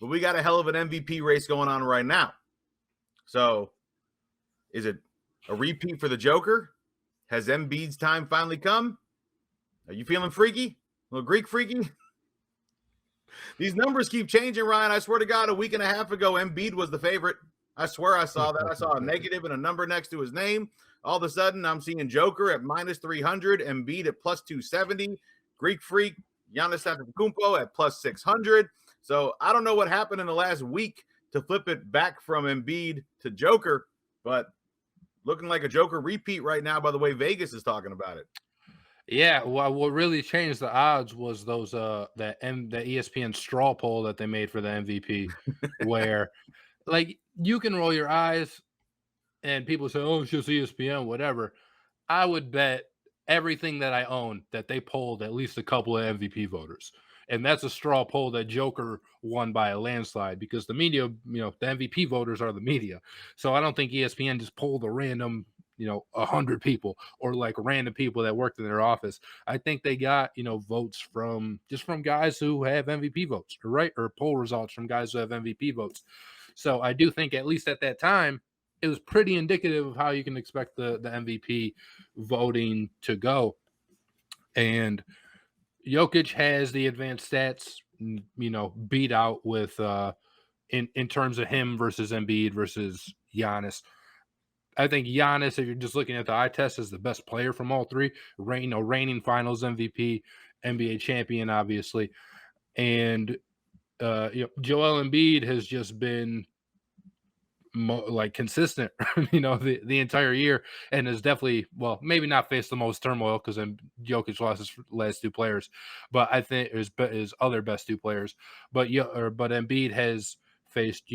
but we got a hell of an MVP race going on right now. So is it a repeat for the Joker? Has Embiid's time finally come? Are you feeling freaky? A little Greek freaky? These numbers keep changing, Ryan. I swear to God, a week and a half ago, Embiid was the favorite. I swear I saw that. I saw a negative and a number next to his name. All of a sudden, I'm seeing Joker at minus 300, Embiid at plus 270, Greek Freak, Giannis Antetokounmpo at plus 600. So I don't know what happened in the last week to flip it back from Embiid to Joker, but looking like a Joker repeat right now by the way Vegas is talking about it. Yeah, well, what really changed the odds was those the ESPN straw poll that they made for the MVP, where like you can roll your eyes and people say, "Oh, it's just ESPN, whatever." I would bet everything that I own that they polled at least a couple of MVP voters, and that's a straw poll that Joker won by a landslide because the media, the MVP voters are the media. So I don't think ESPN just polled a random 100 people or like random people that worked in their office. I think they got, votes from guys who have MVP votes, right? Or poll results from guys who have MVP votes. So I do think at least at that time, it was pretty indicative of how you can expect the MVP voting to go. And Jokic has the advanced stats, beat out with in terms of him versus Embiid versus Giannis. I think Giannis, if you're just looking at the eye test, is the best player from all three. Reigning Finals MVP, NBA champion, obviously, and Joel Embiid has just been consistent, the entire year, and has definitely, maybe not faced the most turmoil because Jokic lost his last two players, but I think his other best two players. But Embiid has faced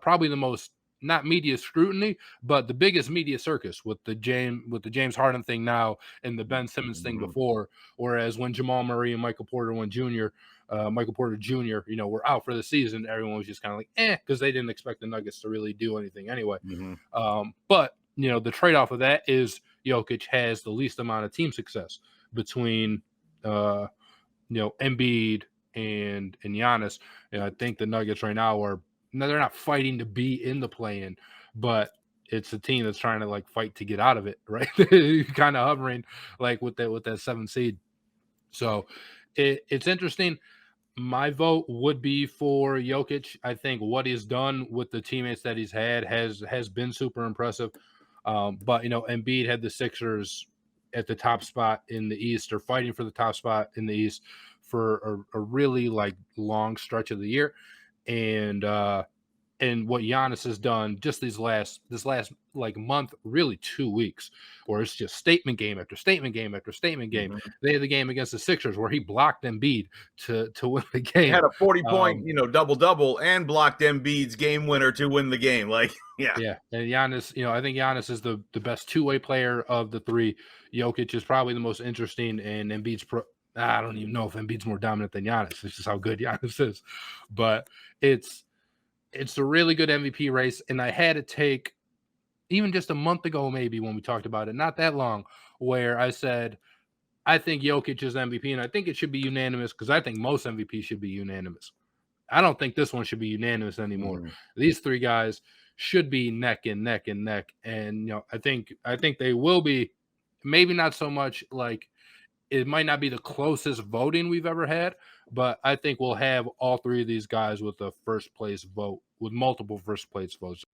probably the most. Not media scrutiny, but the biggest media circus with the James Harden thing now and the Ben Simmons thing before. Whereas when Jamal Murray and Michael Porter Jr., were out for the season, everyone was just kind of like, because they didn't expect the Nuggets to really do anything anyway. But the trade-off of that is Jokic has the least amount of team success between Embiid and Giannis. I think the Nuggets right now they're not fighting to be in the play-in, but it's a team that's trying to fight to get out of it, right? Kind of hovering with that 7 seed. So it's interesting. My vote would be for Jokic. I think what he's done with the teammates that he's had has been super impressive. But Embiid had the Sixers at the top spot in the East, or fighting for the top spot in the East for a really long stretch of the year. And what Giannis has done just this last month, really 2 weeks, where it's just statement game after statement game after statement game. They had the game against the Sixers where he blocked Embiid to win the game. He had a 40-point, double-double and blocked Embiid's game winner to win the game. Yeah. And Giannis, I think Giannis is the best two-way player of the three. Jokic is probably the most interesting, and Embiid's I don't even know if Embiid's more dominant than Giannis. It's just how good Giannis is. But it's a really good MVP race, and I had to take even just a month ago, maybe when we talked about it, not that long, where I said I think Jokic is MVP, and I think it should be unanimous because I think most MVPs should be unanimous. I don't think this one should be unanimous anymore. These three guys should be neck and neck and neck, and I think they will be. Maybe not so much it might not be the closest voting we've ever had, but I think we'll have all three of these guys with a first place vote, with multiple first place votes.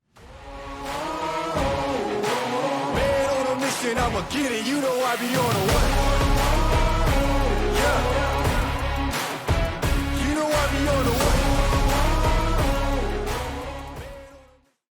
Man on a mission, I'ma get it. You know I be on a what?